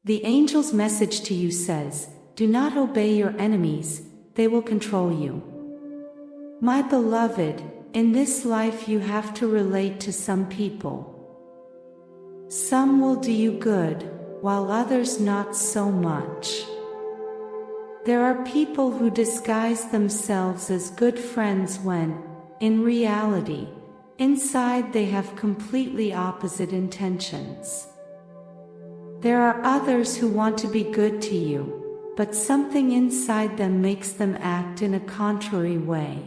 The angel's message to you says, do not obey your enemies, they will control you. My beloved, in this life you have to relate to some people. Some will do you good, while others not so much. There are people who disguise themselves as good friends when, in reality, inside they have completely opposite intentions. There are others who want to be good to you, but something inside them makes them act in a contrary way.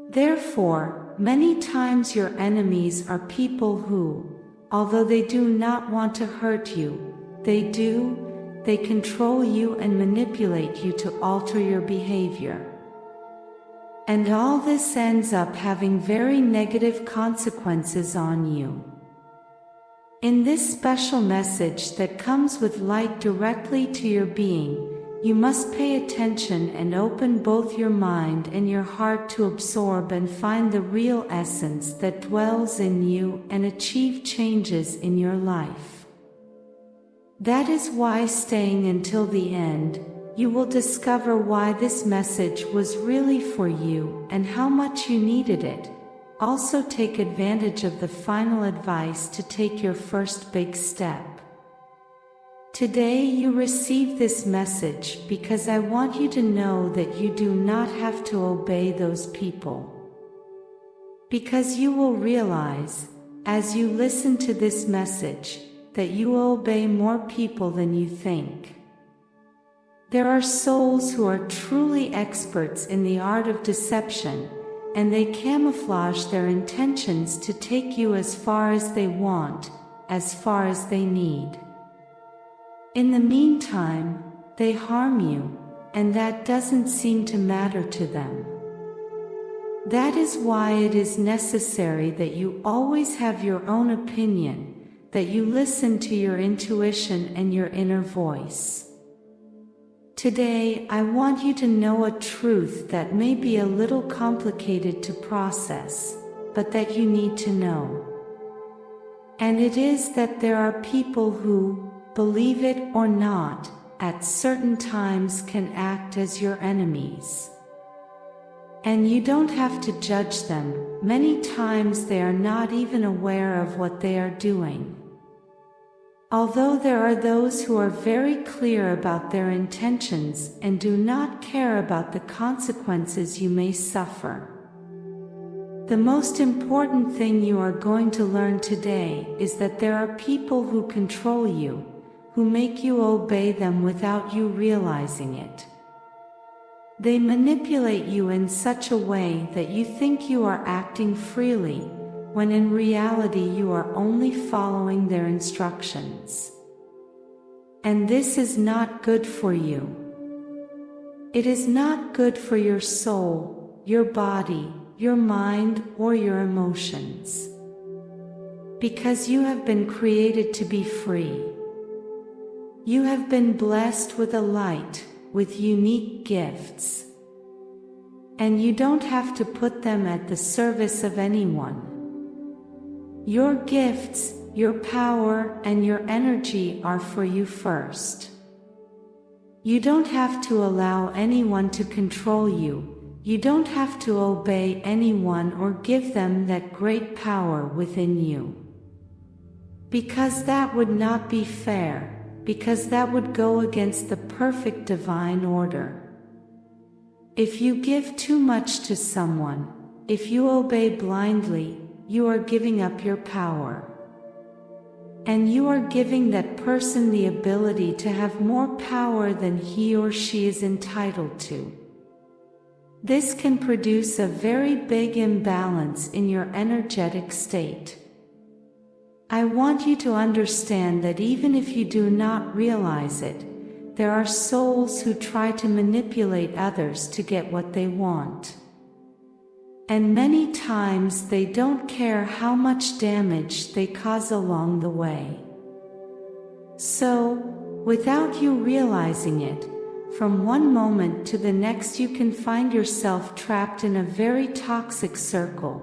Therefore, many times your enemies are people who, although they do not want to hurt you, they control you and manipulate you to alter your behavior. And all this ends up having very negative consequences on you. In this special message that comes with light directly to your being, you must pay attention and open both your mind and your heart to absorb and find the real essence that dwells in you and achieve changes in your life. That is why, staying until the end, you will discover why this message was really for you and how much you needed it. Also take advantage of the final advice to take your first big step. Today you receive this message because I want you to know that you do not have to obey those people. Because you will realize, as you listen to this message, that you will obey more people than you think. There are souls who are truly experts in the art of deception, and they camouflage their intentions to take you as far as they want, as far as they need. In the meantime, they harm you, and that doesn't seem to matter to them. That is why it is necessary that you always have your own opinion, that you listen to your intuition and your inner voice. Today, I want you to know a truth that may be a little complicated to process, but that you need to know. And it is that there are people who, believe it or not, at certain times can act as your enemies. And you don't have to judge them. Many times they are not even aware of what they are doing. Although there are those who are very clear about their intentions and do not care about the consequences you may suffer. The most important thing you are going to learn today is that there are people who control you, who make you obey them without you realizing it. They manipulate you in such a way that you think you are acting freely, when in reality you are only following their instructions. And this is not good for you. It is not good for your soul, your body, your mind, or your emotions. Because you have been created to be free. You have been blessed with a light, with unique gifts. And you don't have to put them at the service of anyone. Your gifts, your power, and your energy are for you first. You don't have to allow anyone to control you. You don't have to obey anyone or give them that great power within you. Because that would not be fair, because that would go against the perfect divine order. If you give too much to someone, if you obey blindly, you are giving up your power. And you are giving that person the ability to have more power than he or she is entitled to. This can produce a very big imbalance in your energetic state. I want you to understand that even if you do not realize it, there are souls who try to manipulate others to get what they want. And many times they don't care how much damage they cause along the way. So, without you realizing it, from one moment to the next you can find yourself trapped in a very toxic circle,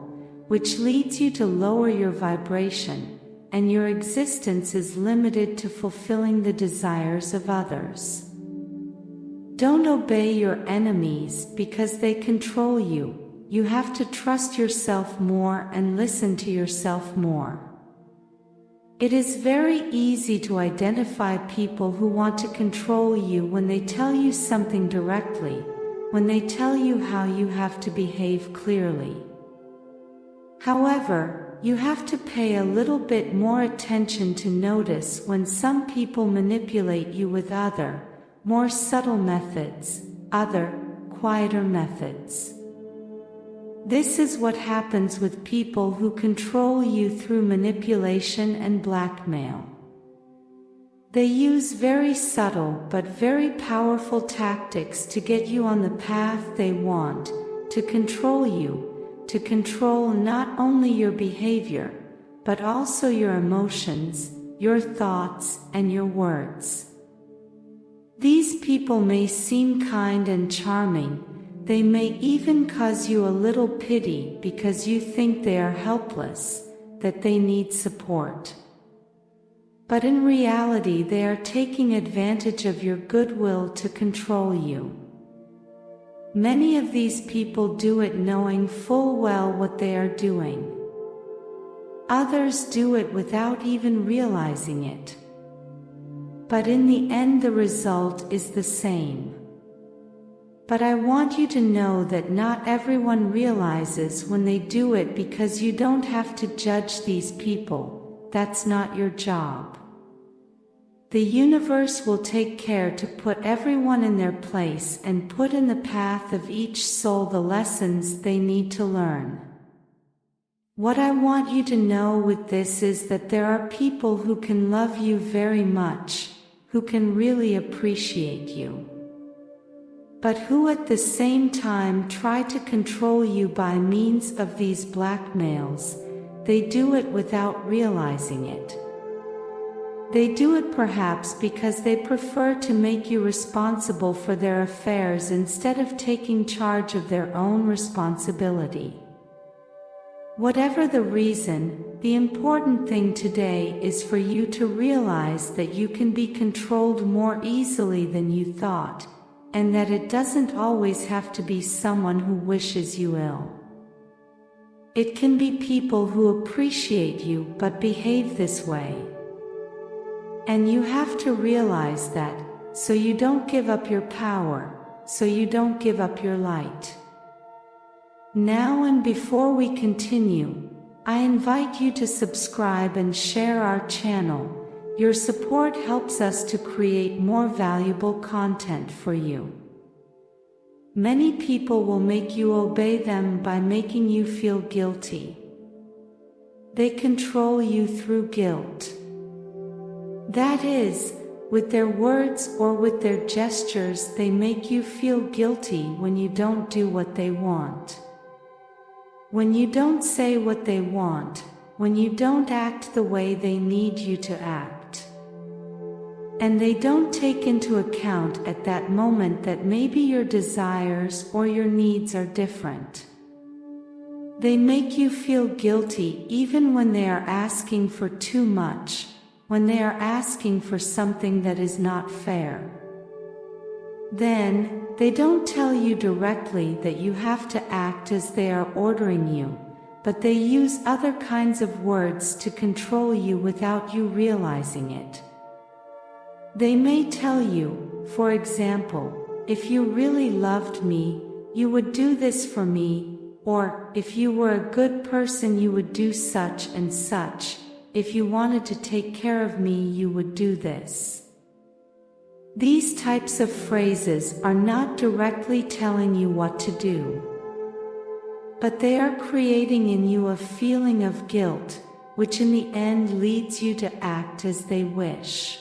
which leads you to lower your vibration, and your existence is limited to fulfilling the desires of others. Don't obey your enemies because they control you. You have to trust yourself more and listen to yourself more. It is very easy to identify people who want to control you when they tell you something directly, when they tell you how you have to behave clearly. However, you have to pay a little bit more attention to notice when some people manipulate you with other, more subtle methods, other, quieter methods. This is what happens with people who control you through manipulation and blackmail. They use very subtle but very powerful tactics to get you on the path they want, to control you, to control not only your behavior, but also your emotions, your thoughts, and your words. These people may seem kind and charming. They may even cause you a little pity because you think they are helpless, that they need support. But in reality, they are taking advantage of your goodwill to control you. Many of these people do it knowing full well what they are doing. Others do it without even realizing it. But in the end, the result is the same. But I want you to know that not everyone realizes when they do it, because you don't have to judge these people. That's not your job. The universe will take care to put everyone in their place and put in the path of each soul the lessons they need to learn. What I want you to know with this is that there are people who can love you very much, who can really appreciate you, but who at the same time try to control you by means of these blackmails. They do it without realizing it. They do it perhaps because they prefer to make you responsible for their affairs instead of taking charge of their own responsibility. Whatever the reason, the important thing today is for you to realize that you can be controlled more easily than you thought, and that it doesn't always have to be someone who wishes you ill. It can be people who appreciate you but behave this way. And you have to realize that, so you don't give up your power, so you don't give up your light. Now and before we continue, I invite you to subscribe and share our channel. Your support helps us to create more valuable content for you. Many people will make you obey them by making you feel guilty. They control you through guilt. That is, with their words or with their gestures, they make you feel guilty when you don't do what they want. When you don't say what they want, when you don't act the way they need you to act. And they don't take into account at that moment that maybe your desires or your needs are different. They make you feel guilty even when they are asking for too much, when they are asking for something that is not fair. Then, they don't tell you directly that you have to act as they are ordering you, but they use other kinds of words to control you without you realizing it. They may tell you, for example, if you really loved me, you would do this for me, or, if you were a good person you would do such and such. If you wanted to take care of me, you would do this. These types of phrases are not directly telling you what to do, but they are creating in you a feeling of guilt, which in the end leads you to act as they wish.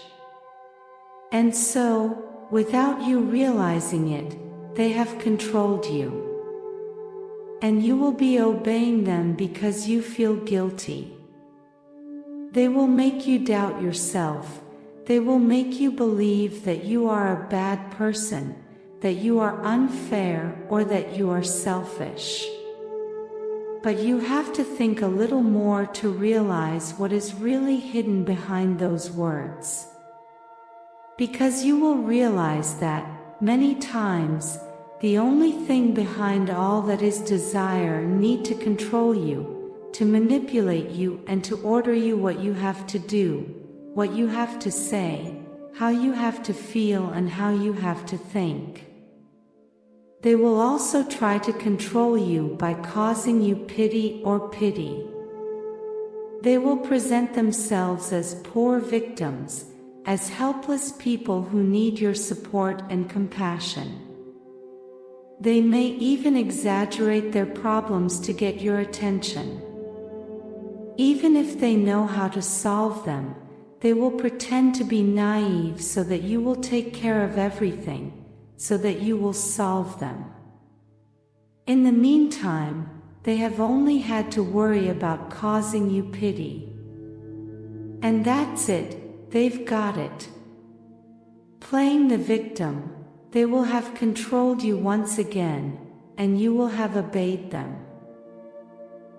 And so, without you realizing it, they have controlled you. And you will be obeying them because you feel guilty. They will make you doubt yourself. They will make you believe that you are a bad person, that you are unfair, or that you are selfish. But you have to think a little more to realize what is really hidden behind those words. Because you will realize that, many times, the only thing behind all that is desire need to control you, to manipulate you and to order you what you have to do, what you have to say, how you have to feel and how you have to think. They will also try to control you by causing you pity or pity. They will present themselves as poor victims, as helpless people who need your support and compassion. They may even exaggerate their problems to get your attention. Even if they know how to solve them, they will pretend to be naive so that you will take care of everything, so that you will solve them. In the meantime, they have only had to worry about causing you pity. And that's it, they've got it. Playing the victim, they will have controlled you once again, and you will have obeyed them.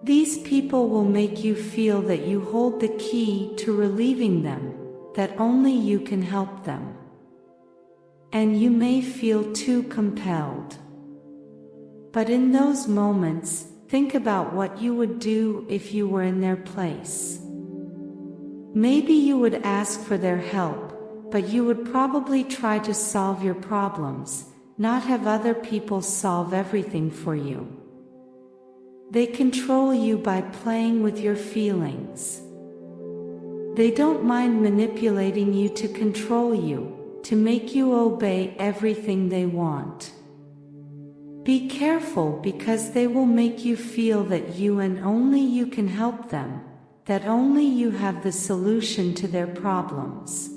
These people will make you feel that you hold the key to relieving them, that only you can help them. And you may feel too compelled. But in those moments, think about what you would do if you were in their place. Maybe you would ask for their help, but you would probably try to solve your problems, not have other people solve everything for you. They control you by playing with your feelings. They don't mind manipulating you to control you, to make you obey everything they want. Be careful because they will make you feel that you and only you can help them, that only you have the solution to their problems.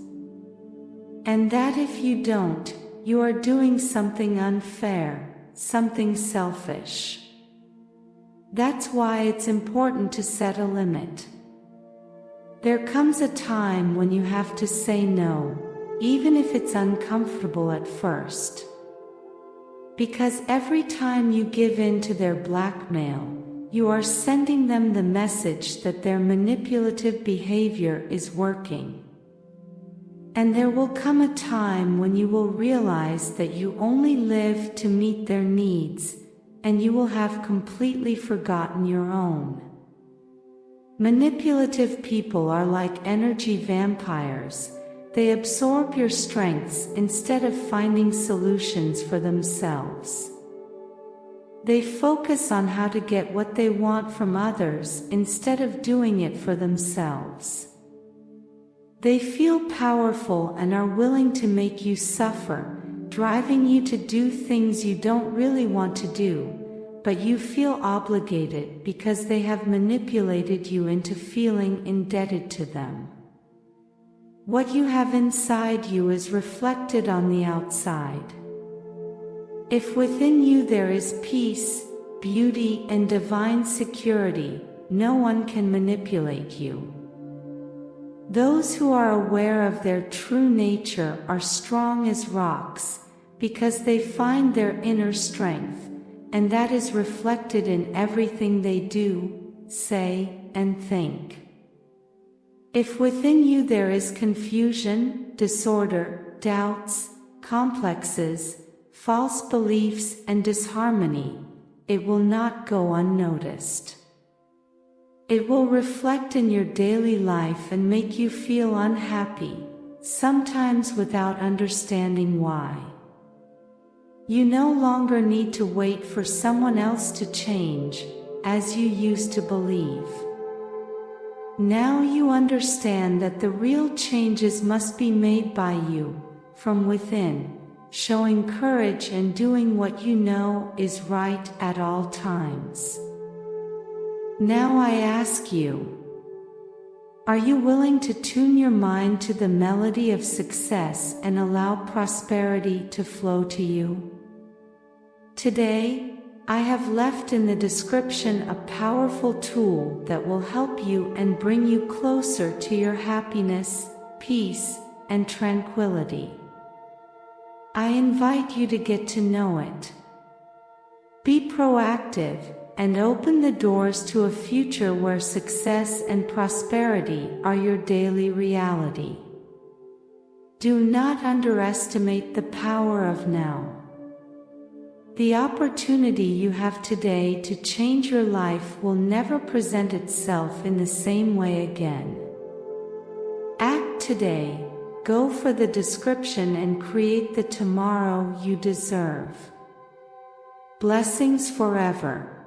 And that if you don't, you are doing something unfair, something selfish. That's why it's important to set a limit. There comes a time when you have to say no, even if it's uncomfortable at first. Because every time you give in to their blackmail, you are sending them the message that their manipulative behavior is working. And there will come a time when you will realize that you only live to meet their needs, and you will have completely forgotten your own. Manipulative people are like energy vampires. They absorb your strengths instead of finding solutions for themselves. They focus on how to get what they want from others instead of doing it for themselves. They feel powerful and are willing to make you suffer, driving you to do things you don't really want to do, but you feel obligated because they have manipulated you into feeling indebted to them. What you have inside you is reflected on the outside. If within you there is peace, beauty, and divine security, no one can manipulate you. Those who are aware of their true nature are strong as rocks, because they find their inner strength, and that is reflected in everything they do, say, and think. If within you there is confusion, disorder, doubts, complexes, false beliefs, and disharmony, it will not go unnoticed. It will reflect in your daily life and make you feel unhappy, sometimes without understanding why. You no longer need to wait for someone else to change, as you used to believe. Now you understand that the real changes must be made by you, from within, showing courage and doing what you know is right at all times. Now I ask you, are you willing to tune your mind to the melody of success and allow prosperity to flow to you? Today, I have left in the description a powerful tool that will help you and bring you closer to your happiness, peace, and tranquility. I invite you to get to know it. Be proactive, and open the doors to a future where success and prosperity are your daily reality. Do not underestimate the power of now. The opportunity you have today to change your life will never present itself in the same way again. Act today, go for the description and create the tomorrow you deserve. Blessings forever.